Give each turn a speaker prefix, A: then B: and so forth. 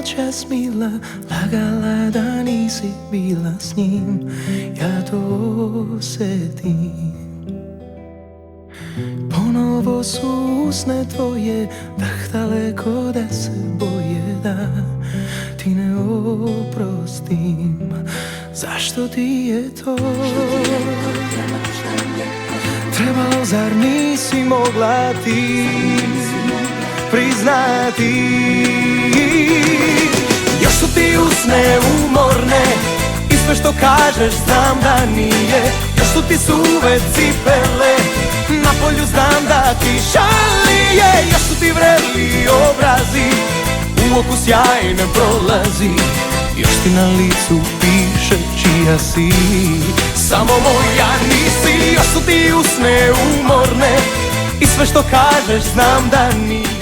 A: noćas mila lagala da nisi bila s njim, ja to osjetim. Ponovo su usne tvoje tak daleko da se boje da ti ne oprostim. Zašto ti je to trebalo, zar nisi mogla ti priznati? Još su ti usne umorne i sve što kažeš znam da nije. Još su ti suve cipele, na polju znam da ti šalije. Još su ti vreli obrazi, u oku sjaj ne prolazi. Još ti na licu piše čija si, samo moja nisi. Još su ti usne umorne i sve što kažeš znam da nije.